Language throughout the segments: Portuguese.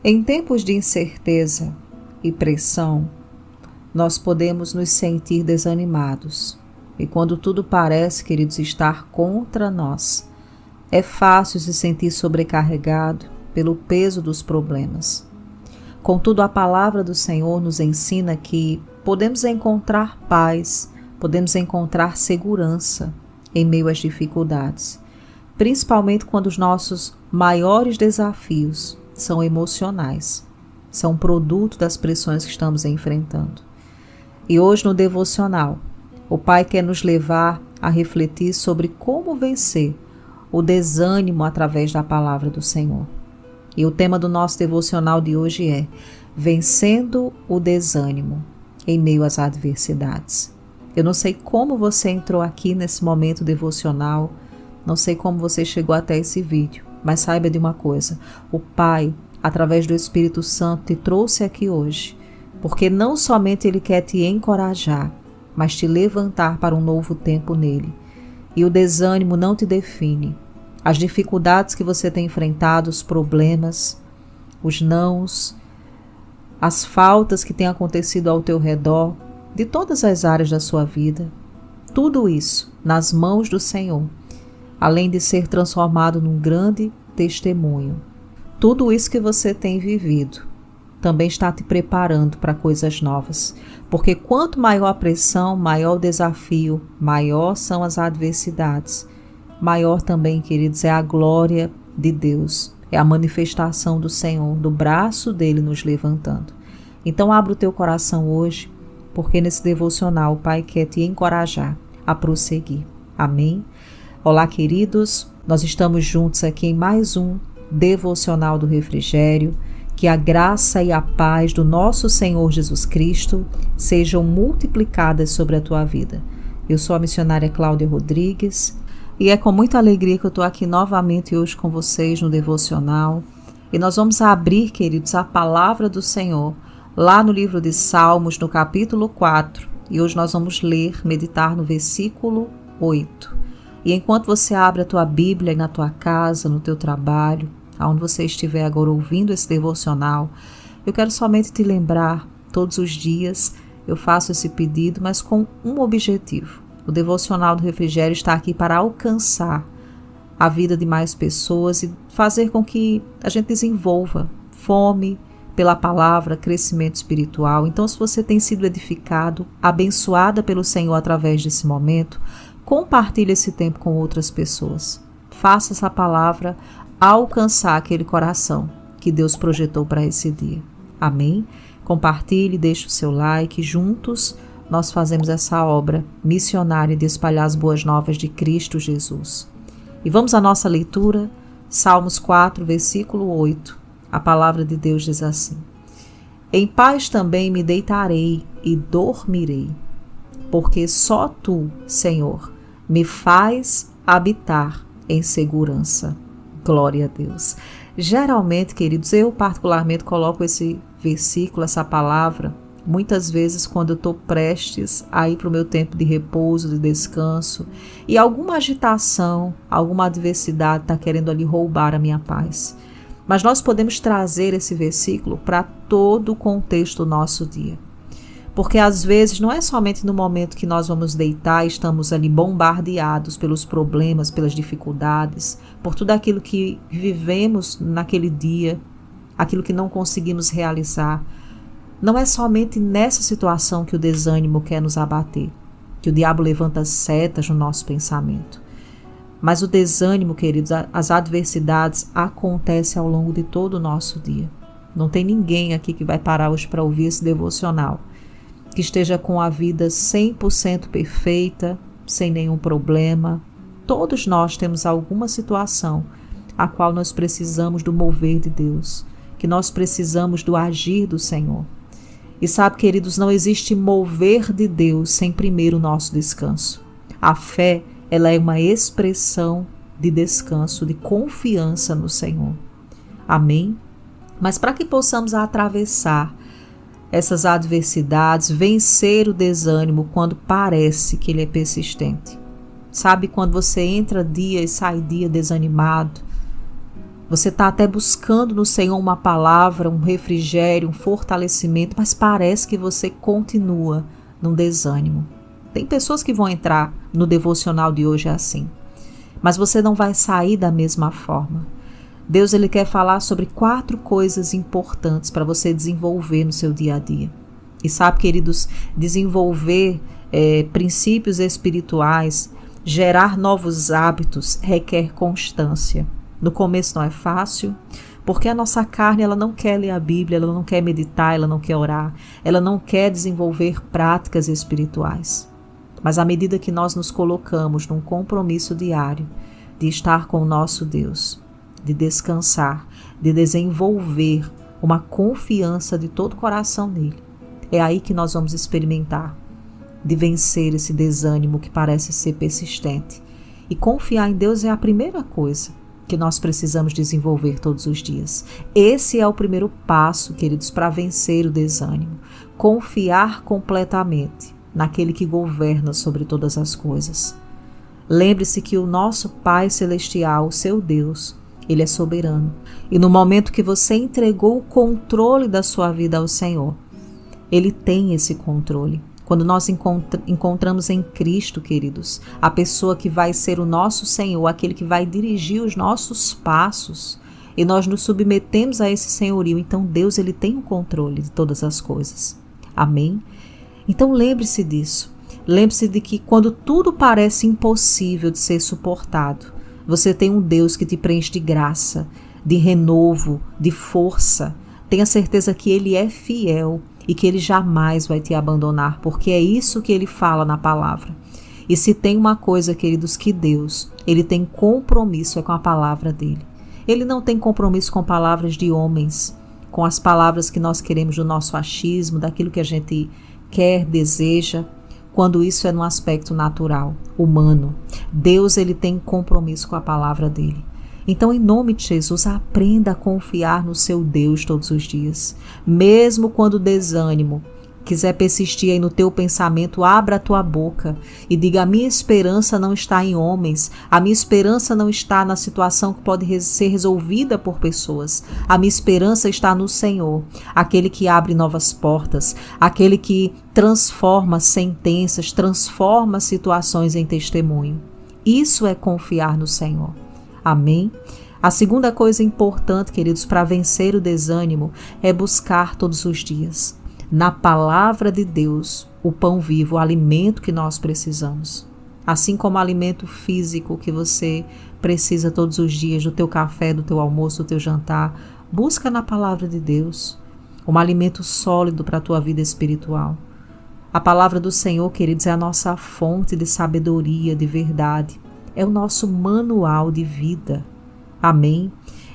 Em tempos de incerteza e pressão, nós podemos nos sentir desanimados. E quando tudo parece, queridos, estar contra nós, é fácil se sentir sobrecarregado pelo peso dos problemas. Contudo, a palavra do Senhor nos ensina que podemos encontrar paz, podemos encontrar segurança em meio às dificuldades, principalmente quando os nossos maiores desafios são emocionais, são produto das pressões que estamos enfrentando. E hoje no devocional, o Pai quer nos levar a refletir sobre como vencer o desânimo através da palavra do Senhor. E o tema do nosso devocional de hoje é Vencendo o Desânimo em meio às adversidades. Eu não sei como você entrou aqui nesse momento devocional, não sei como você chegou até esse vídeo, mas saiba de uma coisa, o Pai, através do Espírito Santo, te trouxe aqui hoje, porque não somente Ele quer te encorajar, mas te levantar para um novo tempo nele. E o desânimo não te define. As dificuldades que você tem enfrentado, os problemas, os nãos, as faltas que têm acontecido ao teu redor, de todas as áreas da sua vida, tudo isso nas mãos do Senhor, além de ser transformado num grande testemunho. Tudo isso que você tem vivido também está te preparando para coisas novas, porque quanto maior a pressão, maior o desafio, maior são as adversidades, maior também, queridos, é a glória de Deus, é a manifestação do Senhor, do braço dele nos levantando. Então abra o teu coração hoje, porque nesse devocional o Pai quer te encorajar a prosseguir. Amém? Olá, queridos, nós estamos juntos aqui em mais um devocional do Refrigério. Que a graça e a paz do nosso Senhor Jesus Cristo sejam multiplicadas sobre a tua vida. Eu sou a missionária Cláudia Rodrigues e é com muita alegria que eu estou aqui novamente hoje com vocês no devocional. E nós vamos abrir, queridos, a palavra do Senhor lá no livro de Salmos, no capítulo 4. E hoje nós vamos ler, meditar no versículo 8. E enquanto você abre a tua Bíblia aí na tua casa, no teu trabalho, aonde você estiver agora ouvindo esse devocional, eu quero somente te lembrar, todos os dias eu faço esse pedido, mas com um objetivo. O devocional do Refrigério está aqui para alcançar a vida de mais pessoas e fazer com que a gente desenvolva fome pela palavra, crescimento espiritual. Então, se você tem sido edificado, abençoada pelo Senhor através desse momento, compartilhe esse tempo com outras pessoas. Faça essa palavra alcançar aquele coração que Deus projetou para esse dia. Amém? Compartilhe, deixe o seu like. Juntos nós fazemos essa obra missionária de espalhar as boas novas de Cristo Jesus. E vamos à nossa leitura, Salmos 4, versículo 8. A palavra de Deus diz assim: Em paz também me deitarei e dormirei, porque só Tu, Senhor, me faz habitar em segurança. Glória a Deus. Geralmente, queridos, eu particularmente coloco esse versículo, essa palavra, muitas vezes quando eu estou prestes a ir para o meu tempo de repouso, de descanso, e alguma agitação, alguma adversidade está querendo ali roubar a minha paz. Mas nós podemos trazer esse versículo para todo o contexto do nosso dia. Porque às vezes não é somente no momento que nós vamos deitar e estamos ali bombardeados pelos problemas, pelas dificuldades, por tudo aquilo que vivemos naquele dia, aquilo que não conseguimos realizar. Não é somente nessa situação que o desânimo quer nos abater, que o diabo levanta setas no nosso pensamento. Mas o desânimo, queridos, as adversidades acontecem ao longo de todo o nosso dia. Não tem ninguém aqui que vai parar hoje para ouvir esse devocional que esteja com a vida 100% perfeita, sem nenhum problema. Todos nós temos alguma situação a qual nós precisamos do mover de Deus, que nós precisamos do agir do Senhor. E sabe, queridos, não existe mover de Deus sem primeiro o nosso descanso. A fé, ela é uma expressão de descanso, de confiança no Senhor. Amém? Mas para que possamos atravessar essas adversidades, vencer o desânimo quando parece que ele é persistente. Sabe quando você entra dia e sai dia desanimado, Você está até buscando no Senhor uma palavra, um refrigério, um fortalecimento, mas parece que você continua num desânimo. Tem pessoas que vão entrar no devocional de hoje assim, mas você não vai sair da mesma forma. Deus ele quer falar sobre 4 coisas importantes para você desenvolver no seu dia a dia. E sabe, queridos, desenvolver princípios espirituais, gerar novos hábitos, requer constância. No começo não é fácil, porque a nossa carne ela não quer ler a Bíblia, ela não quer meditar, ela não quer orar, ela não quer desenvolver práticas espirituais. Mas à medida que nós nos colocamos num compromisso diário de estar com o nosso Deus, de descansar, de desenvolver uma confiança de todo o coração nele, é aí que nós vamos experimentar de vencer esse desânimo que parece ser persistente. E confiar em Deus é a primeira coisa que nós precisamos desenvolver todos os dias. Esse é o primeiro passo, queridos, para vencer o desânimo. Confiar completamente naquele que governa sobre todas as coisas. Lembre-se que o nosso Pai Celestial, o seu Deus, ele é soberano. E no momento que você entregou o controle da sua vida ao Senhor, ele tem esse controle. Quando nós encontramos em Cristo, queridos, a pessoa que vai ser o nosso Senhor, aquele que vai dirigir os nossos passos, e nós nos submetemos a esse senhorio, então Deus ele tem o controle de todas as coisas. Amém? Então lembre-se disso. Lembre-se de que quando tudo parece impossível de ser suportado, você tem um Deus que te preenche de graça, de renovo, de força. Tenha certeza que Ele é fiel e que Ele jamais vai te abandonar, porque é isso que Ele fala na palavra. E se tem uma coisa, queridos, que Deus, Ele tem compromisso é com a palavra dEle. Ele não tem compromisso com palavras de homens, com as palavras que nós queremos do nosso achismo, daquilo que a gente quer, deseja, quando isso é num aspecto natural, humano. Deus, Ele tem compromisso com a palavra dEle. Então, em nome de Jesus, aprenda a confiar no seu Deus todos os dias. Mesmo quando o desânimo quiser persistir aí no teu pensamento, abra a tua boca e diga: a minha esperança não está em homens, a minha esperança não está na situação que pode ser resolvida por pessoas. A minha esperança está no Senhor, aquele que abre novas portas, aquele que transforma sentenças, transforma situações em testemunho. Isso é confiar no Senhor. Amém? A segunda coisa importante, queridos, para vencer o desânimo é buscar todos os dias, na palavra de Deus, o pão vivo, o alimento que nós precisamos. Assim como o alimento físico que você precisa todos os dias, do teu café, do teu almoço, do teu jantar, busca na palavra de Deus um alimento sólido para a tua vida espiritual. A palavra do Senhor, queridos, é a nossa fonte de sabedoria, de verdade. É o nosso manual de vida. Amém?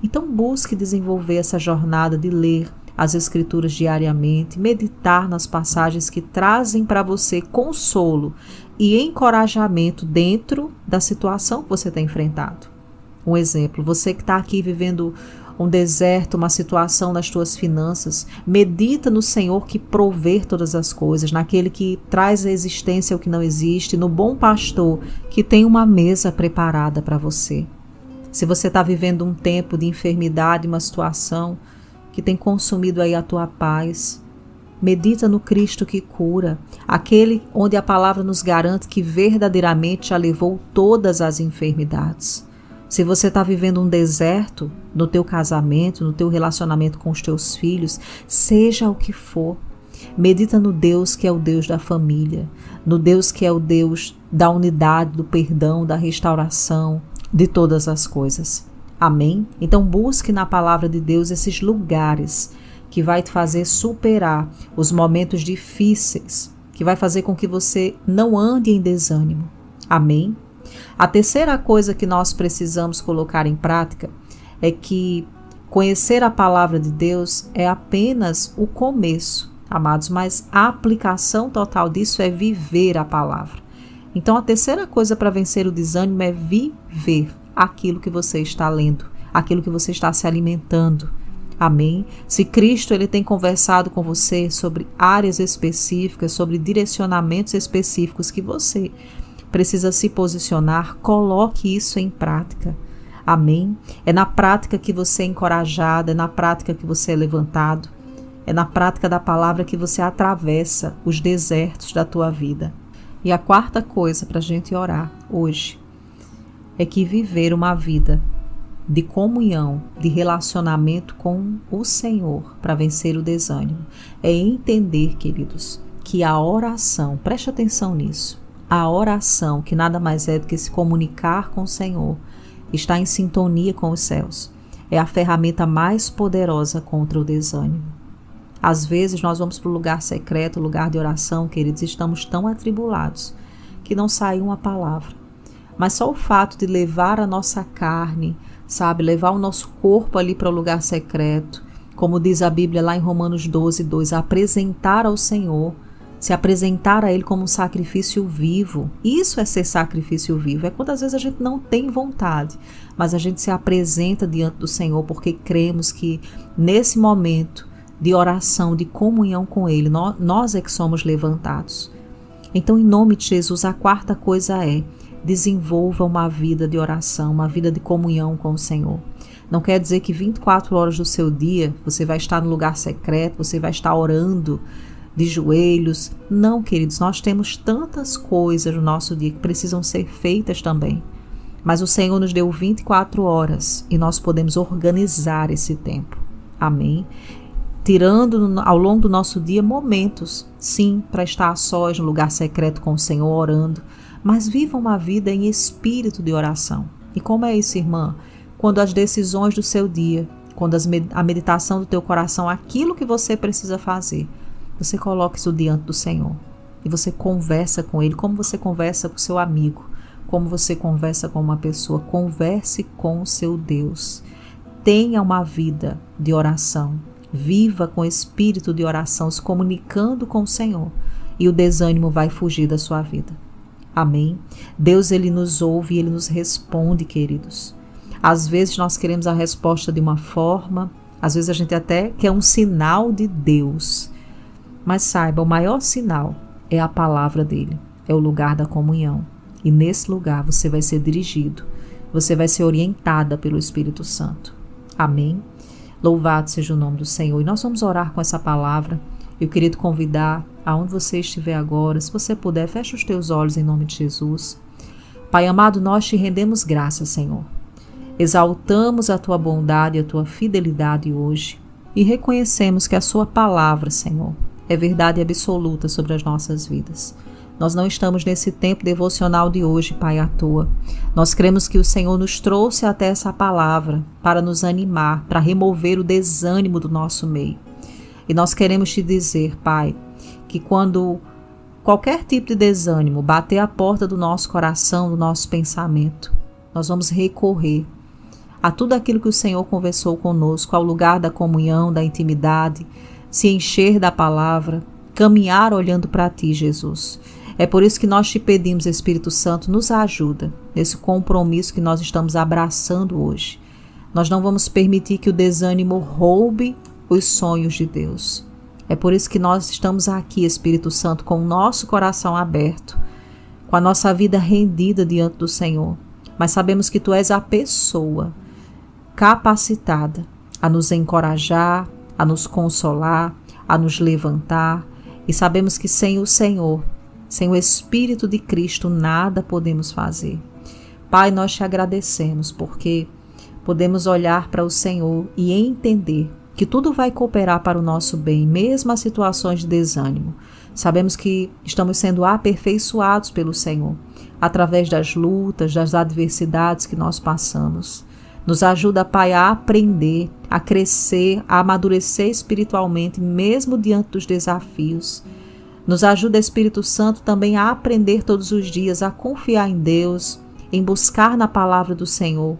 Então busque desenvolver essa jornada de ler as Escrituras diariamente, meditar nas passagens que trazem para você consolo e encorajamento dentro da situação que você tem enfrentado. Um exemplo, você que está aqui vivendo um deserto, uma situação nas tuas finanças, medita no Senhor que provê todas as coisas, naquele que traz a existência ao que não existe, no bom pastor que tem uma mesa preparada para você. Se você está vivendo um tempo de enfermidade, uma situação que tem consumido aí a tua paz, medita no Cristo que cura, aquele onde a palavra nos garante que verdadeiramente já levou todas as enfermidades. Se você está vivendo um deserto no teu casamento, no teu relacionamento com os teus filhos, seja o que for, medita no Deus que é o Deus da família, no Deus que é o Deus da unidade, do perdão, da restauração, de todas as coisas. Amém? Então busque na palavra de Deus esses lugares que vai te fazer superar os momentos difíceis, que vai fazer com que você não ande em desânimo. Amém? A terceira coisa que nós precisamos colocar em prática é que conhecer a palavra de Deus é apenas o começo, amados, mas a aplicação total disso é viver a palavra. Então a terceira coisa para vencer o desânimo é viver aquilo que você está lendo, aquilo que você está se alimentando. Amém? Se Cristo ele tem conversado com você sobre áreas específicas, sobre direcionamentos específicos que você precisa se posicionar, coloque isso em prática. Amém? É na prática que você é encorajado, é na prática que você é levantado, é na prática da palavra que você atravessa os desertos da tua vida. E a quarta coisa para a gente orar hoje é que viver uma vida de comunhão, de relacionamento com o Senhor para vencer o desânimo é entender, queridos, que a oração, preste atenção nisso, a oração, que nada mais é do que se comunicar com o Senhor, está em sintonia com os céus, é a ferramenta mais poderosa contra o desânimo. Às vezes nós vamos para o lugar secreto, lugar de oração, queridos, estamos tão atribulados que não sai uma palavra. Mas só o fato de levar a nossa carne, sabe, levar o nosso corpo ali para o lugar secreto, como diz a Bíblia lá em Romanos 12:2, apresentar ao Senhor, se apresentar a Ele como um sacrifício vivo. Isso é ser sacrifício vivo, é quando às vezes a gente não tem vontade, mas a gente se apresenta diante do Senhor porque cremos que nesse momento de oração, de comunhão com Ele, nós é que somos levantados. Então, em nome de Jesus, a quarta coisa é: desenvolva uma vida de oração, uma vida de comunhão com o Senhor. Não quer dizer que 24 horas do seu dia você vai estar no lugar secreto, você vai estar orando de joelhos. Não, queridos, nós temos tantas coisas no nosso dia que precisam ser feitas também. Mas o Senhor nos deu 24 horas e nós podemos organizar esse tempo. Amém? Tirando ao longo do nosso dia momentos, sim, para estar a sós no lugar secreto com o Senhor orando, mas viva uma vida em espírito de oração. E como é isso, irmã? Quando as decisões do seu dia, quando a meditação do teu coração, aquilo que você precisa fazer, você coloca isso diante do Senhor e você conversa com Ele, como você conversa com o seu amigo, como você conversa com uma pessoa. Converse com o seu Deus. Tenha uma vida de oração. Viva com espírito de oração, se comunicando com o Senhor, e o desânimo vai fugir da sua vida. Amém? Deus, Ele nos ouve e Ele nos responde, queridos. Às vezes nós queremos a resposta de uma forma, às vezes a gente até quer um sinal de Deus. Mas saiba, o maior sinal é a palavra dEle, é o lugar da comunhão. E nesse lugar você vai ser dirigido, você vai ser orientada pelo Espírito Santo. Amém? Louvado seja o nome do Senhor. E nós vamos orar com essa palavra. Eu queria te convidar, aonde você estiver agora, se você puder, feche os teus olhos em nome de Jesus. Pai amado, nós te rendemos graças, Senhor. Exaltamos a tua bondade e a tua fidelidade hoje e reconhecemos que a sua palavra, Senhor, é verdade absoluta sobre as nossas vidas. Nós não estamos nesse tempo devocional de hoje, Pai, à toa. Nós cremos que o Senhor nos trouxe até essa palavra para nos animar, para remover o desânimo do nosso meio. E nós queremos te dizer, Pai, que quando qualquer tipo de desânimo bater a porta do nosso coração, do nosso pensamento, nós vamos recorrer a tudo aquilo que o Senhor conversou conosco, ao lugar da comunhão, da intimidade, se encher da palavra, caminhar olhando para ti, Jesus. É por isso que nós te pedimos, Espírito Santo, nos ajuda nesse compromisso que nós estamos abraçando hoje. Nós não vamos permitir que o desânimo roube os sonhos de Deus. É por isso que nós estamos aqui, Espírito Santo, com o nosso coração aberto, com a nossa vida rendida diante do Senhor. Mas sabemos que tu és a pessoa capacitada a nos encorajar, a nos consolar, a nos levantar. E sabemos que sem o Senhor, sem o Espírito de Cristo, nada podemos fazer. Pai, nós te agradecemos porque podemos olhar para o Senhor e entender que tudo vai cooperar para o nosso bem, mesmo as situações de desânimo. Sabemos que estamos sendo aperfeiçoados pelo Senhor, através das lutas, das adversidades que nós passamos. Nos ajuda, Pai, a aprender, a crescer, a amadurecer espiritualmente, mesmo diante dos desafios. Nos ajuda, Espírito Santo, também a aprender todos os dias, a confiar em Deus, em buscar na palavra do Senhor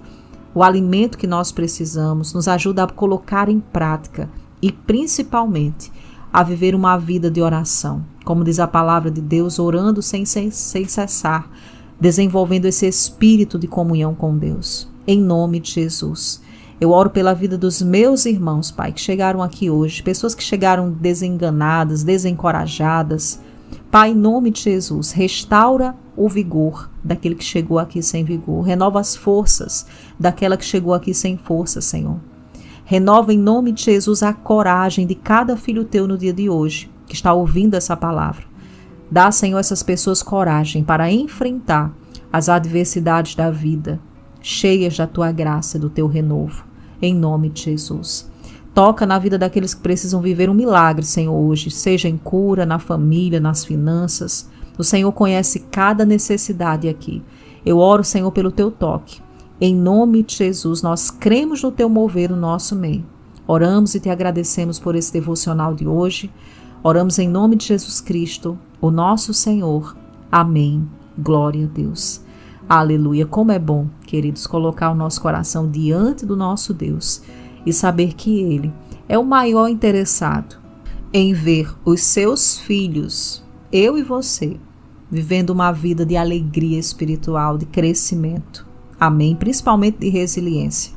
o alimento que nós precisamos. Nos ajuda a colocar em prática e, principalmente, a viver uma vida de oração. Como diz a palavra de Deus, orando sem cessar, desenvolvendo esse espírito de comunhão com Deus. Em nome de Jesus. Eu oro pela vida dos meus irmãos, Pai, que chegaram aqui hoje, pessoas que chegaram desenganadas, desencorajadas, Pai, em nome de Jesus, restaura o vigor daquele que chegou aqui sem vigor. Renova as forças daquela que chegou aqui sem força, Senhor. Renova em nome de Jesus a coragem de cada filho teu no dia de hoje, que está ouvindo essa palavra. Dá, Senhor, a essas pessoas coragem para enfrentar as adversidades da vida, cheias da tua graça e do teu renovo, em nome de Jesus. Toca na vida daqueles que precisam viver um milagre, Senhor, hoje, seja em cura, na família, nas finanças. O Senhor conhece cada necessidade aqui. Eu oro, Senhor, pelo teu toque. Em nome de Jesus, nós cremos no teu mover no nosso meio. Oramos e te agradecemos por esse devocional de hoje. Oramos em nome de Jesus Cristo, o nosso Senhor. Amém. Glória a Deus. Aleluia. Como é bom, queridos, colocar o nosso coração diante do nosso Deus e saber que Ele é o maior interessado em ver os seus filhos, eu e você, vivendo uma vida de alegria espiritual, de crescimento. Amém? Principalmente de resiliência.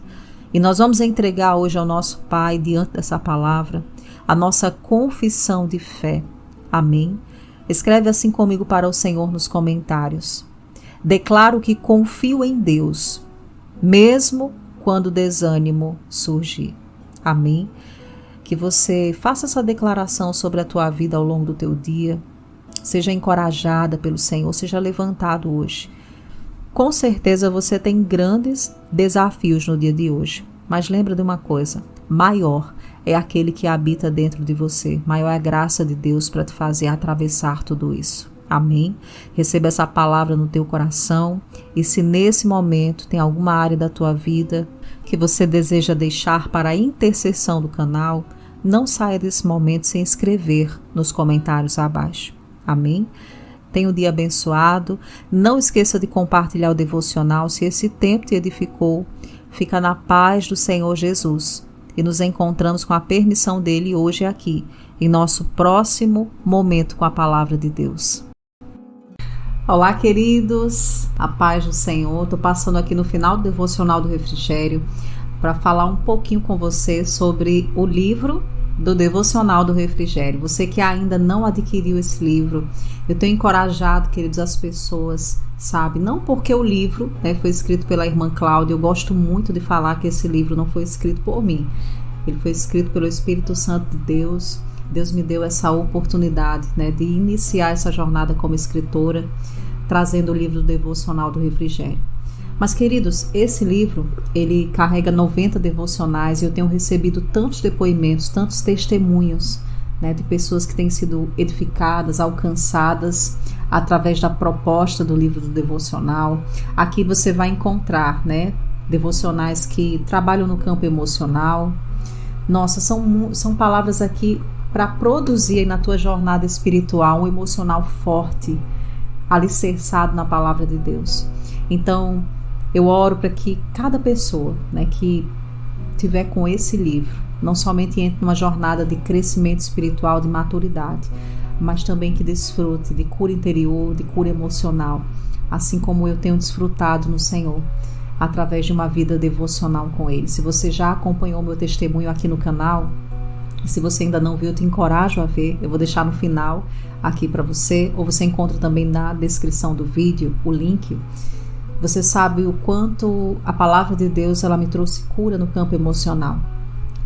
E nós vamos entregar hoje ao nosso Pai, diante dessa palavra, a nossa confissão de fé. Amém? Escreve assim comigo para o Senhor nos comentários. Declaro que confio em Deus, mesmo quando o desânimo surgir. Amém? Que você faça essa declaração sobre a tua vida ao longo do teu dia. Seja encorajada pelo Senhor, seja levantado hoje. Com certeza você tem grandes desafios no dia de hoje. Mas lembra de uma coisa, maior é aquele que habita dentro de você. Maior é a graça de Deus para te fazer atravessar tudo isso. Amém? Receba essa palavra no teu coração. E se nesse momento tem alguma área da tua vida que você deseja deixar para a intercessão do canal, não saia desse momento sem escrever nos comentários abaixo. Amém? Tenha um dia abençoado. Não esqueça de compartilhar o devocional se esse tempo te edificou. Fica na paz do Senhor Jesus. E nos encontramos com a permissão dele hoje aqui, em nosso próximo momento com a palavra de Deus. Olá, queridos. A paz do Senhor. Estou passando aqui no final do devocional do Refrigério para falar um pouquinho com você sobre o livro do Devocional do Refrigério. Você que ainda não adquiriu esse livro, eu tenho encorajado, queridos, as pessoas, sabe? Não porque o livro, foi escrito pela irmã Cláudia. Eu gosto muito de falar que esse livro não foi escrito por mim. Ele foi escrito pelo Espírito Santo de Deus. Deus me deu essa oportunidade, de iniciar essa jornada como escritora, trazendo o livro do Devocional do Refrigério. Mas, queridos, esse livro, ele carrega 90 devocionais e eu tenho recebido tantos depoimentos, tantos testemunhos, de pessoas que têm sido edificadas, alcançadas através da proposta do livro do devocional. Aqui você vai encontrar, devocionais que trabalham no campo emocional. Nossa, são palavras aqui para produzir aí na tua jornada espiritual um emocional forte, alicerçado na palavra de Deus. Então, eu oro para que cada pessoa, que tiver com esse livro, não somente entre numa jornada de crescimento espiritual, de maturidade, mas também que desfrute de cura interior, de cura emocional, assim como eu tenho desfrutado no Senhor, através de uma vida devocional com Ele. Se você já acompanhou meu testemunho aqui no canal, e se você ainda não viu, eu te encorajo a ver. Eu vou deixar no final aqui para você, ou você encontra também na descrição do vídeo o link. Você sabe o quanto a palavra de Deus ela me trouxe cura no campo emocional.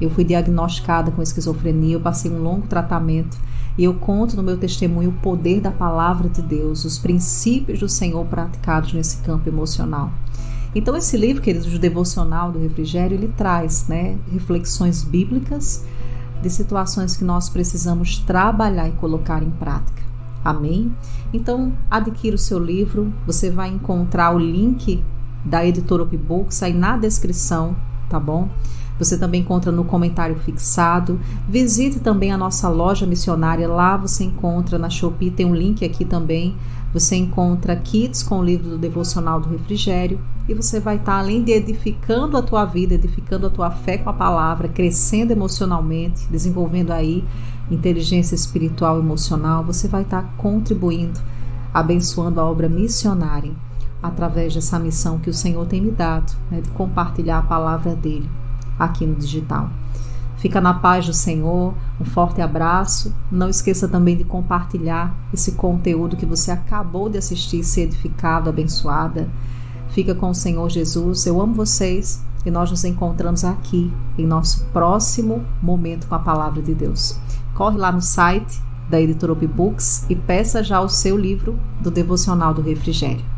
Eu fui diagnosticada com esquizofrenia, eu passei um longo tratamento e eu conto no meu testemunho o poder da palavra de Deus, os princípios do Senhor praticados nesse campo emocional. Então esse livro, queridos, do Devocional do Refrigério, ele traz reflexões bíblicas de situações que nós precisamos trabalhar e colocar em prática. Amém? Então, adquira o seu livro. Você vai encontrar o link da editora Upbooks aí na descrição, tá bom? Você também encontra no comentário fixado. Visite também a nossa loja missionária. Lá você encontra na Shopee, tem um link aqui também. Você encontra kits com o livro do Devocional do Refrigério. E você vai estar, além de edificando a tua vida, edificando a tua fé com a palavra, crescendo emocionalmente, desenvolvendo aí inteligência espiritual e emocional, você vai estar contribuindo, abençoando a obra missionária através dessa missão que o Senhor tem me dado, de compartilhar a palavra dele aqui no digital. Fica na paz do Senhor, um forte abraço. Não esqueça também de compartilhar esse conteúdo que você acabou de assistir, ser edificado, abençoada. Fica com o Senhor Jesus. Eu amo vocês e nós nos encontramos aqui em nosso próximo momento com a Palavra de Deus. Corre lá no site da Editora Books e peça já o seu livro do Devocional do Refrigério.